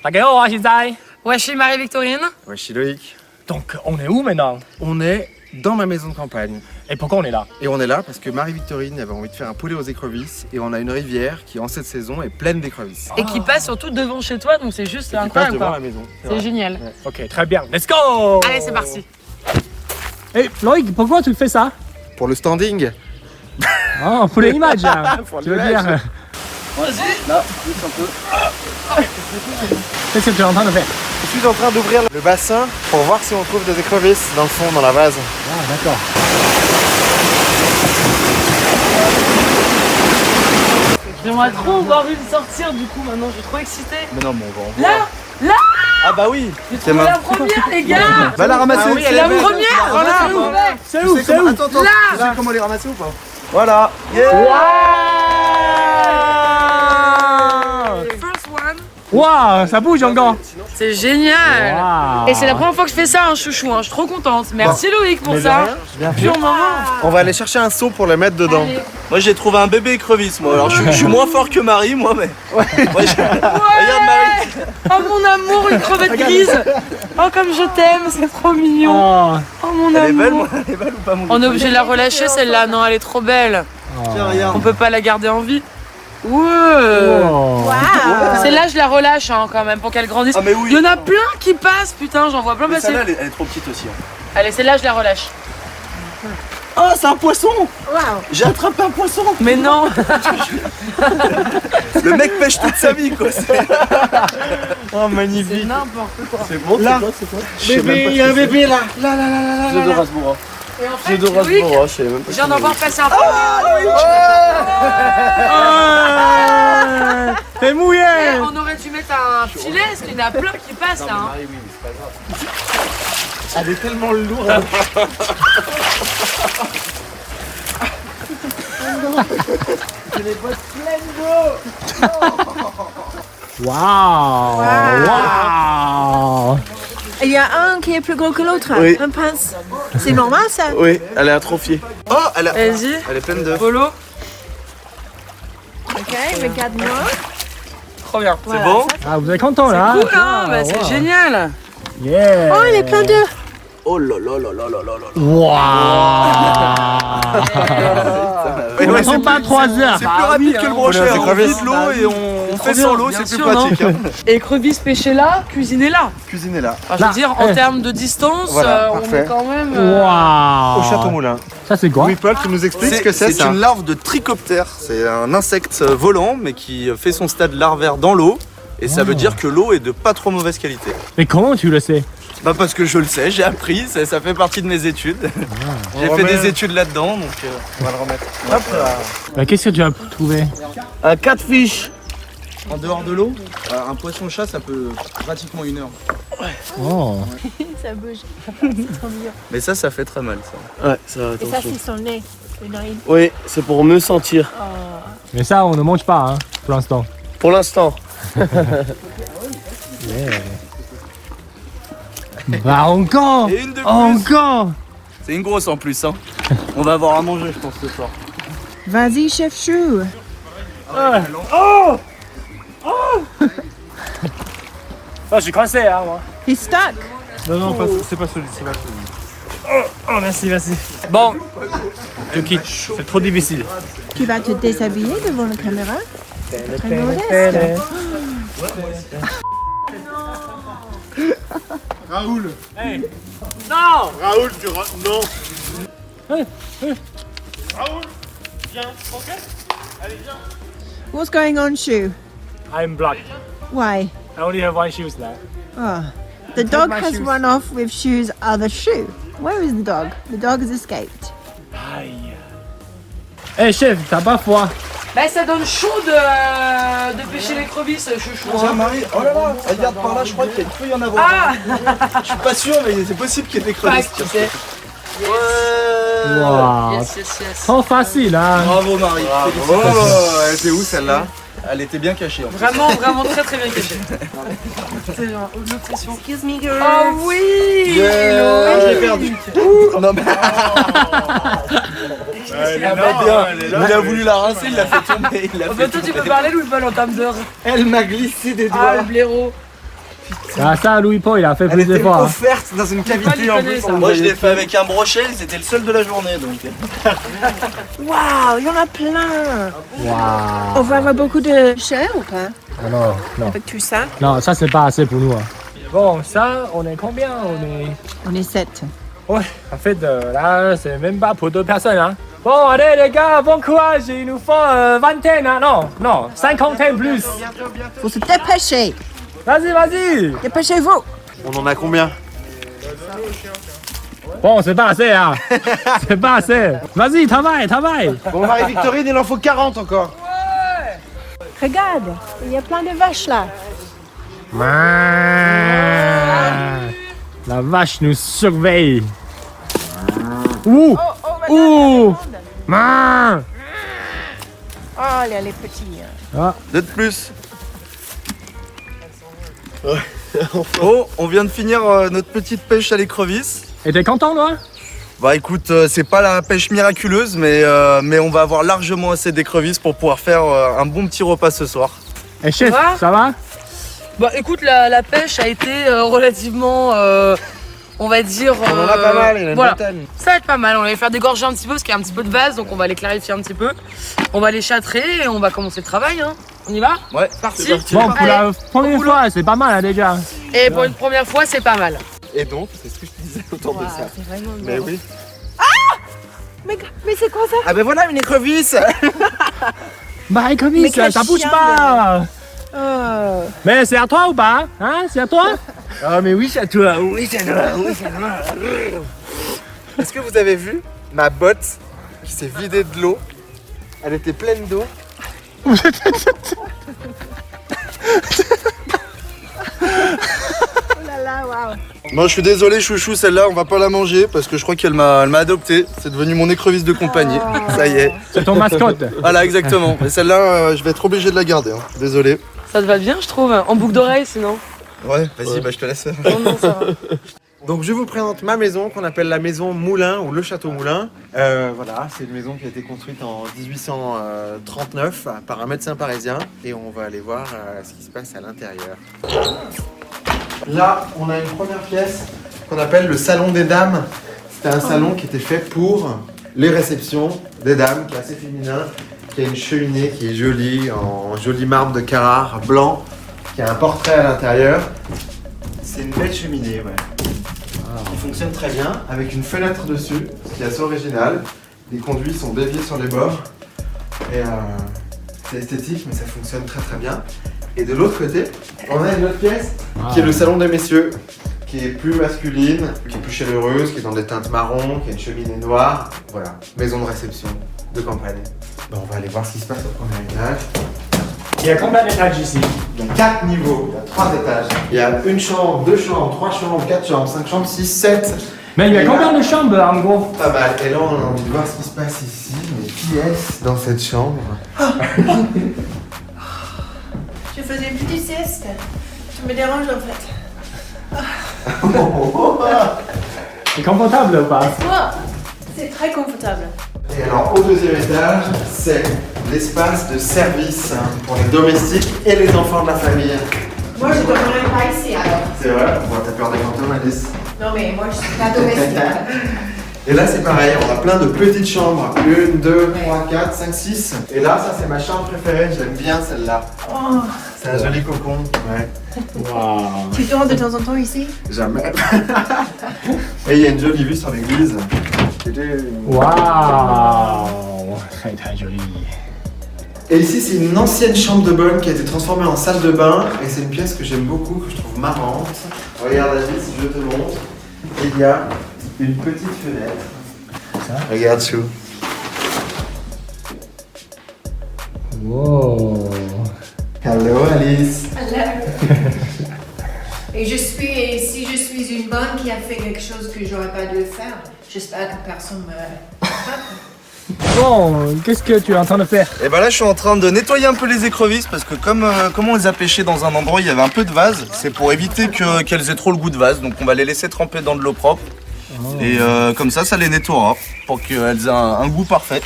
大家好，我是仔。 Ouais, chez Marie-Victorine. Ouais, je suis Loïc. Donc, on est où maintenant? On est dans ma maison de campagne. Et pourquoi on est là? Et on est là parce que Marie-Victorine avait envie de faire un poulet aux écrevisses et on a une rivière qui, en cette saison, est pleine d'écrevisses. Et qui passe surtout devant chez toi, donc c'est juste Qui passe incroyable. devant Quoi. la maison. C'est génial. Ouais. Ok, très bien. Let's go! Allez, c'est parti. Hey, Loïc, pourquoi tu fais ça? Pour le standing. Oh, pour l'image. Pour Tu veux l'image. dire? Vas-y. Là, juste un peu. Qu'est-ce que tu es en train de faire? Je suis en train d'ouvrir le bassin pour voir si on trouve des écrevisses dans le fond, dans la vase. Ah, d'accord. J'aimerais trop voir une sortir du coup maintenant, je suis trop excitée. Mais non, mais on va en voir. Là Ah bah oui. J'ai trouvé la première, les gars. Va la ramasser. Ah oui, la première. Voilà. C'est où? C'est où? Attends, attends. Là. Tu sais comment les ramasser ou pas? Voilà. First one. Waouh, ça bouge encore. C'est génial. Waouh. Et c'est la première fois que je fais ça, un chouchou. Hein. Je suis trop contente. Merci Loïc pour Mais de ça. rien. Pur moment. On va aller chercher un seau pour le mettre dedans. Allez. Moi j'ai trouvé un bébé écrevisse moi, alors je suis moins fort que Marie moi mais... Moi, Regarde Marie. Oh mon amour, une crevette grise. Oh comme je t'aime, c'est trop mignon. Oh. Oh mon Elle est belle amour. moi, elle est belle ou pas mon On est obligé de la relâcher celle-là, non elle est trop belle. Tiens regarde. On peut pas la garder en vie. Ouais. Oh. Celle-là je la relâche hein, quand même pour qu'elle grandisse. Ah mais oui. Il y en a plein qui passent, putain, j'en vois plein Mais passer. celle-là elle est trop petite aussi. Hein. Allez, celle-là je la relâche. Oh c'est un poisson. J'ai attrapé un poisson. Mais non. Le mec pêche toute sa vie quoi. Oh, magnifique. C'est n'importe quoi. C'est bon, Là. c'est quoi Bébé, il y a un bébé là. J'ai de Rasboura. Et en fait, J'ai de Loïc, Rasboura, je sais même pas. je viens d'en voir passer un peu. T'es mouillé. Eh, on aurait dû mettre un filet parce qu'il y en a plein qui passent là. Hein. Marie oui mais c'est pas grave. Elle est tellement lourde. Waouh. Waouh. Il y a un qui est plus gros que l'autre, Oui. un pince. C'est normal ça? Oui, elle est atrophiée. Oh elle Vas-y, est pleine de... Polo. Ok, regarde-moi. Trop bien. C'est bon? Ah, vous êtes content là? Cool hein, bah, c'est génial. Yeah. Oh, il est plein d'œufs. Oh là là là là là là là. On Ouais, n'attend pas 3 heures. C'est plus rapide que le brochet, On a des on crevisses. vide l'eau et on fait sans l'eau, c'est plus sûr, non. pratique. hein. Écrevisses pêchées là, cuisiner là. Cuisiner là. Enfin, je veux dire, en termes de distance, Voilà, on parfait. est quand même. Waouh. Au Château Moulin. Ça c'est quoi? Louis-Paul, tu nous expliques ce que c'est C'est ça? une larve de trichoptère. C'est un insecte volant mais qui fait son stade larvaire dans l'eau. Et ça veut dire que l'eau est de pas trop mauvaise qualité. Mais comment tu le sais? Bah parce que je le sais, j'ai appris, ça fait partie de mes études. J'ai fait des études là-dedans donc... On va le remettre. Hop là. Bah, qu'est-ce que tu as trouvé? Un catfish. En dehors de l'eau, un poisson-chat ça peut pratiquement 1 heure. Oh. Ça bouge. C'est trop bien. Mais ça fait très mal ça. Ouais, ça Et ça, c'est son nez, le narine. Oui, c'est pour mieux sentir. Mais ça, on ne mange pas hein, pour l'instant. Pour l'instant. Bah encore. Et une de plus. Encore. C'est une grosse en plus hein. On va avoir à manger je pense ce soir. Vas-y, chef chou. Oh, je suis coincé hein, moi. He's stuck. Non, non, c'est pas celui-ci. C'est pas celui-ci. Oh, merci, merci. Bon, je quitte. C'est trop difficile. Tu vas te déshabiller devant la caméra. Très modeste. Raoul. Hey. Non. Raoul, tu rentres. Non. What's going on, Shu? I'm black. Why? I only have one shoes now. Oh. The dog has run off with Shu's other shoe. Where is the dog? The dog has escaped. Aïe. Eh chef, t'as pas froid? Bah, ça donne chaud de pêcher l'écrevisse, chouchou. Tiens Hein. Marie, oh là là, regarde par là, je crois qu'il peut y en avoir. Ah. Je suis pas sûr mais c'est possible qu'il y ait des Pack, crevisses. tu sais. Ouais. Waouh. Yes, yes, yes. Trop facile hein. Bravo Marie. Oh, elle était où celle-là? Elle était bien cachée en fait. Vraiment, vraiment très très bien caché. C'est genre, l'obsession. Excuse me, girl. Oh oui. Yeah, je l'ai perdu. Non mais... Elle Ah bah bien, il a voulu la rincer, il l'a fait tomber, il l'a Oh, fait bah, toi tu tomber. peux parler Louis-Paul en termes d'heure. Elle m'a glissé des Ah doigts. le blaireau. Ah, ça, Louis-Paul, il a fait Elle plus était d'efforts. Hein. offerte dans une cavité en plus. Moi je l'ai fait avec un brochet, c'était le seul de la journée donc. Waouh, il y en a plein. Waouh. On va avoir beaucoup de chair ou pas Ah non, non. avec tout ça? Non, ça, c'est pas assez pour nous. Hein. Bon, ça, on est combien? On est 7. Ouais, en fait, là, c'est même pas pour 2 personnes. Hein. Bon, allez, les gars, bon courage. Il nous faut vingtaine. Hein. Non, cinquantaine plus. Faut se dépêcher. Vas-y. Dépêchez-vous. On en a combien? Bon, c'est pas assez, hein. C'est pas assez. Vas-y, travaille. Bon, Marie-Victorine, il en faut 40 encore. Regarde, il y a plein de vaches là. La vache nous surveille. Ouh. Oh, elle est petite. Deux de plus. Oh, on vient de finir notre petite pêche à l'écrevisse. Et t'es content, toi? Bah écoute, c'est pas la pêche miraculeuse, mais on va avoir largement assez d'écrevisses pour pouvoir faire un bon petit repas ce soir. Et chef, Ça va ça va? Bah écoute, la pêche a été relativement, on va dire... On en a pas mal, il y en a une voilà. vingtaine. Ça va être pas mal, on va les faire dégorger un petit peu parce qu'il y a un petit peu de vase, donc on va les clarifier un petit peu. On va les châtrer et on va commencer le travail. Hein. On y va? Ouais, C'est parti. Bon, pour la première boulot. fois, c'est pas mal, hein, déjà. Et pour une première fois, c'est pas mal. Et donc, c'est ce que je te disais autour de ça. C'est vraiment Mais oui. Mais c'est quoi ça? Ah ben voilà une écrevisse. Bah, comme Mais ça, quel ça bouge chien, pas. Oh. Mais c'est à toi ou pas? Hein? C'est à toi? Ah mais oui, c'est à toi. Oui, c'est à toi. Est-ce que vous avez vu ma botte qui s'est vidée de l'eau? Elle était pleine d'eau. Oh là là, waouh. Moi je suis désolé chouchou, celle-là on va pas la manger parce que je crois qu'elle m'a adopté. C'est devenu mon écrevisse de compagnie. Ça y est. C'est ton mascotte. Voilà exactement. Mais celle-là je vais être obligé de la garder. Hein. Désolé. Ça te va bien, je trouve. En boucle d'oreille, sinon. Ouais, vas-y, bah je te laisse faire. Non, ça va. Donc je vous présente ma maison qu'on appelle la maison Moulin ou le château Moulin. Voilà, c'est une maison qui a été construite en 1839 par un médecin parisien et on va aller voir ce qui se passe à l'intérieur. Là, on a une première pièce qu'on appelle le salon des dames. C'était un salon qui était fait pour les réceptions des dames, qui est assez féminin, qui a une cheminée qui est jolie, en joli marbre de Carrare blanc, qui a un portrait à l'intérieur. C'est une belle cheminée, ouais. Qui fonctionne très bien, avec une fenêtre dessus, ce qui est assez original. Les conduits sont déviés sur les bords. Et c'est esthétique, mais ça fonctionne très très bien. Et de l'autre côté, on a une autre pièce, qui est le salon des messieurs, qui est plus masculine, qui est plus chaleureuse, qui est dans des teintes marron, qui a une cheminée noire. Voilà, maison de réception de campagne. Bon, on va aller voir ce qui se passe au premier étage. Il y a combien d'étages ici? Il y a 4 niveaux, il y a 3 étages. Il y a une chambre, 2 chambres, 3 chambres, 4 chambres, 5 chambres, 6, 7. Mais il y a combien de chambres en gros? Pas mal. Et là, on a envie de voir ce qui se passe ici. Mais qui est-ce dans cette chambre? Je faisais une petite sieste. Tu me déranges en fait. C'est confortable ou pas? Moi, c'est très confortable. Et alors, au deuxième étage, c'est l'espace de service pour les domestiques et les enfants de la famille. Moi, je ne dormirai pas ici alors. C'est vrai? Bon, t'as peur des fantômes, Alice? Non, mais moi, je suis pas domestique. Et là, c'est pareil, on a plein de petites chambres. 1, 2, 3, 4, 5, 6. Et là, ça, c'est ma chambre préférée. J'aime bien celle-là. Oh, C'est un joli cocon. Ouais. Waouh. tu dors de temps en temps ici? Jamais. Et il y a une jolie vue sur l'église. Waouh. Très joli. Et ici, c'est une ancienne chambre de bonne qui a été transformée en salle de bain. Et c'est une pièce que j'aime beaucoup, que je trouve marrante. Regarde, Alice, je te montre. Il y a une petite fenêtre. Ça? Regarde, Chou. Wow. Hello, Alice. Et si je suis une bonne qui a fait quelque chose que j'aurais pas dû faire, j'espère que personne me... Bon, qu'est-ce que tu es en train de faire? Et bah là je suis en train de nettoyer un peu les écrevisses parce que comme on les a pêchées dans un endroit où il y avait un peu de vase, c'est pour éviter qu'elles aient trop le goût de vase. Donc on va les laisser tremper dans de l'eau propre. Et comme ça les nettoiera pour qu'elles aient un goût parfait.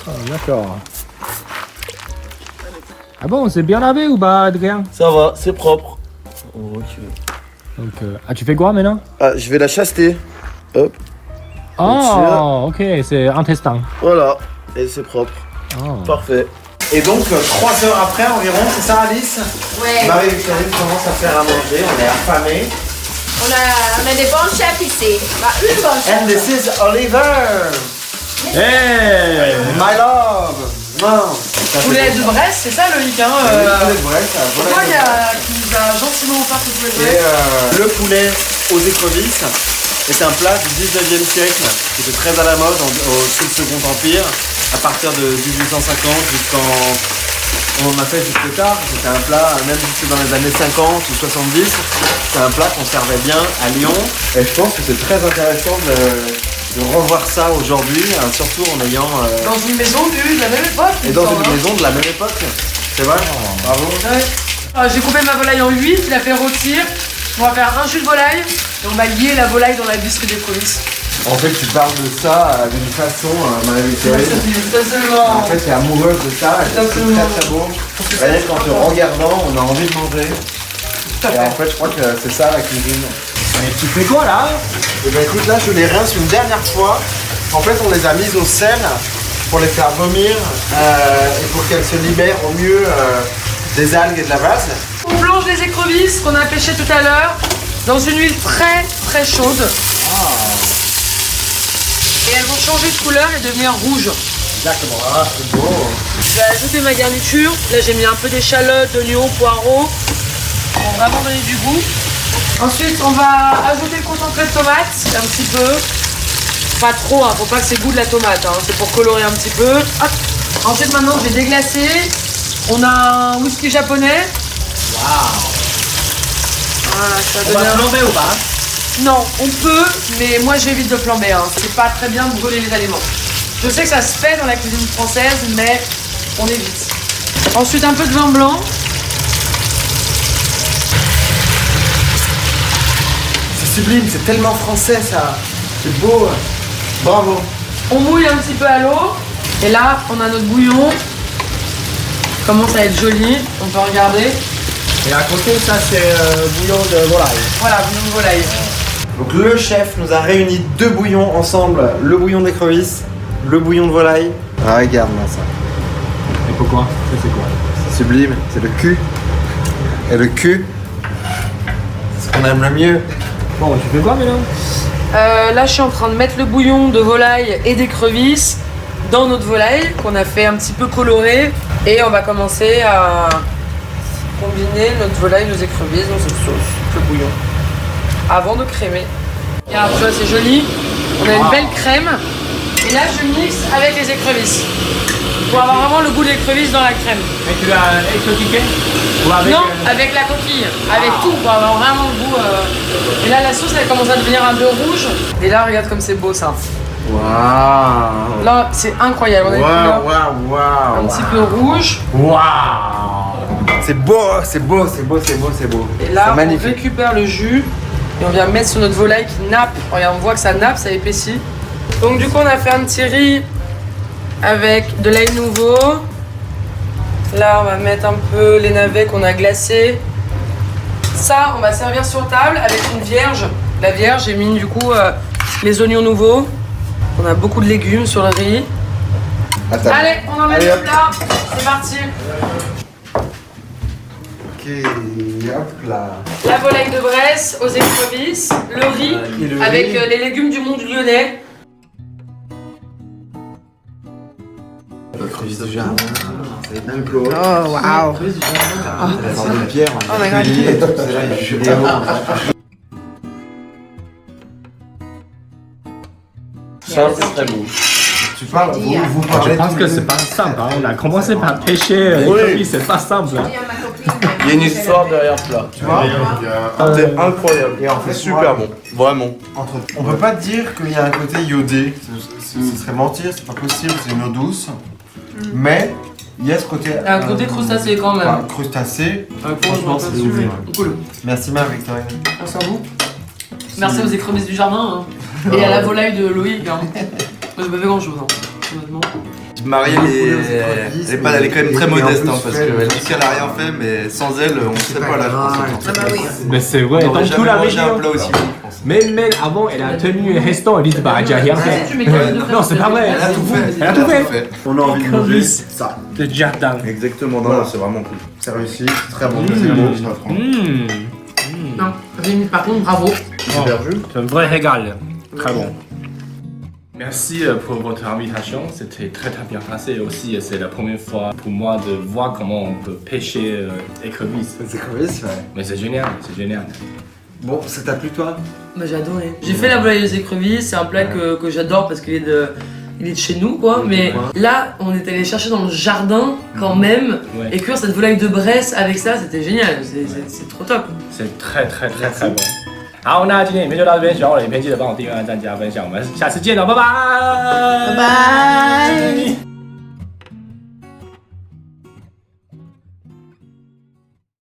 Oh, d'accord. Ah bon, c'est bien lavé ou pas, Adrien? Ça va, c'est propre. Ok. Donc, tu fais quoi maintenant? Ah, je vais la chaster. Hop, Oh, ok, c'est intestin. voilà. Et c'est propre. Oh. Parfait. Et donc, 3 heures après environ, c'est ça Alice? Ouais. Marie-Victorine commence à faire à manger, on est affamés. On a des bons chefs ici. Bah, une bonne chef. And this is Oliver! Hey! My love! Non! Poulet de Brest, c'est ça Loïc hein C'est vrai, ça. Moi qui nous a gentiment offert ce poulet de Et Brest. le poulet aux écrevisses est un plat du 19e siècle qui était très à la mode sous le Second Empire, à partir de 1850 on en a fait jusque tard. C'était un plat, même jusque dans les années 50 ou 70, c'est un plat qu'on servait bien à Lyon. Et je pense que c'est très intéressant de revoir ça aujourd'hui, surtout en ayant... Dans une maison de la même époque. et il dans me une semble, hein. maison de la même époque. C'est vrai? Bravo. Ouais. J'ai coupé ma volaille en 8, je la fait rôtir. On va faire un jus de volaille et on va lier la volaille dans la biscuit d'écrevisse. En fait, tu parles de ça d'une façon, Marie-Victorine. Absolument. En fait, t'es amoureuse de ça, et c'est Absolument. très très beau. D'ailleurs, qu'en te regardant, on a envie de manger. Et en fait, je crois que c'est ça la cuisine. Et tu fais quoi là? Et ben écoute, là, je les rince une dernière fois. En fait, on les a mises au sel pour les faire vomir et pour qu'elles se libèrent au mieux des algues et de la vase. On plonge les écrevisses qu'on a pêchées tout à l'heure dans une huile très très chaude. Et elles vont changer de couleur et devenir rouges. Exactement, ah, c'est beau. Je vais ajouter ma garniture. Là j'ai mis un peu d'échalotes, d'oignons, poireaux. Pour vraiment donner du goût. Ensuite on va ajouter le concentré de tomate, un petit peu. Pas trop, hein, faut pas que c'est goût de la tomate, hein, c'est pour colorer un petit peu. Hop. Ensuite maintenant je vais déglacer. On a un whisky japonais. Voilà, ça On va donne un... flamber ou pas? Non, on peut, mais moi j'évite de flamber. Hein. C'est pas très bien de brûler les aliments. Je sais que ça se fait dans la cuisine française, mais on évite. Ensuite un peu de vin blanc. C'est sublime, c'est tellement français ça. C'est beau. Bravo. On mouille un petit peu à l'eau. Et là, on a notre bouillon. Commence à être joli. On peut regarder. Et à côté, ça c'est bouillon de volaille. Voilà, bouillon de volaille. Donc le chef nous a réuni 2 bouillons ensemble. Le bouillon d'écrevisse, le bouillon de volaille. Ah, regarde-moi ça. Et pourquoi? Ça c'est quoi? C'est sublime, c'est le cul. Et le cul, c'est ce qu'on aime le mieux. Bon, tu fais quoi maintenant? Là, je suis en train de mettre le bouillon de volaille et d'écrevisse dans notre volaille qu'on a fait un petit peu coloré. Et on va commencer à combiner notre volaille et nos écrevisses dans cette sauce, le bouillon, avant de crémer. Regarde, tu vois, c'est joli. On a une belle crème. Et là, je mixe avec les écrevisses pour avoir vraiment le goût de l'écrevisse dans la crème. Et tu l'as exotiqué? Ou avec, Non, avec la coquille, avec tout, pour avoir vraiment le goût. Et là, la sauce, elle commence à devenir un peu rouge. Et là, regarde comme c'est beau ça. Waouh. Là, c'est incroyable. On a une couleur Waouh. un petit peu rouge. Waouh! C'est beau, c'est beau, c'est beau, c'est beau, c'est beau. Et là, C'est on magnifique. récupère le jus et on vient mettre sur notre volaille qui nappe. Regarde, on voit que ça nappe, ça épaissit. Donc du coup, on a fait un petit riz avec de l'ail nouveau. Là, on va mettre un peu les navets qu'on a glacés. Ça, on va servir sur table avec une vierge. La vierge, j'ai mis du coup les oignons nouveaux. On a beaucoup de légumes sur le riz. Attends. Allez, on en met Allez, le hop. plat. C'est parti. Ok, hop là. La volaille de Bresse aux écrevisses, le riz Et le avec riz. les légumes du monde lyonnais. L'écrevisse du jardin. C'est dingue, Claude. Oh waouh! La sorte de pierre. Oh my God. Et tout, c'est là, il y a du géant. Ça, c'est très beau. Tu parles, vous Je parlez pense tous que les c'est deux. pas simple. Hein. On a commencé par pêcher l'écrevisse, c'est pas simple. Hein. Dis à ma copine, Il y a une histoire derrière ce plat. Tu vois C'est incroyable. Et en fait, C'est super bon. Vraiment. On peut pas dire qu'il y a un côté iodé. Ce serait mentir, c'est pas possible, c'est une eau douce. Mais il y a ce côté. Il y a un côté crustacé quand même. Enfin, crustacé. Franchement, c'est ouvert. Cool. Merci Marie-Victorine. Merci à vous. Merci aux écrevisses du jardin hein. Et à la volaille de Loïc. Hein. Moi, j'ai pas fait grand chose, honnêtement. Marie, elle est quand même très Et en modeste, plus, hein, parce fait, qu'elle dit qu'elle a rien fait, mais sans elle, on ne serait pas là, je pense. Ah bah oui. Mais c'est vrai, On dans aurait tout jamais la mangé un région. plat aussi bon, je pense. Même avant, elle a tenu un restaurant, elle dit bah, j'ai rien fait. Tu mets quand même de Non, c'est pas vrai. Elle a tout fait. Elle a tout fait. On a envie de manger Écrevisses ça. de jardin. Exactement, non, Voilà. c'est vraiment cool. C'est réussi, c'est très bon, c'est beau. Non, Rémi, par contre, bravo. Super jus. C'est un vrai régal. Très bon. Merci pour votre invitation. C'était très bien passé aussi. C'est la première fois pour moi de voir comment on peut pêcher écrevisses. Les écrevisses, ouais. Mais c'est génial, c'est génial. Bon, ça t'a plu toi? Bah, j'ai adoré. J'ai fait la volaille aux écrevisses, c'est un plat que j'adore parce qu'il est de chez nous quoi, mais là on est allé chercher dans le jardin quand même Ouais. et cuire cette volaille de Bresse avec ça, c'était génial, c'est trop top. C'est très bon。好，那今天影片就到这边，喜欢我的影片记得帮我订阅、按赞、加分享，我们下次见了，拜拜。拜拜。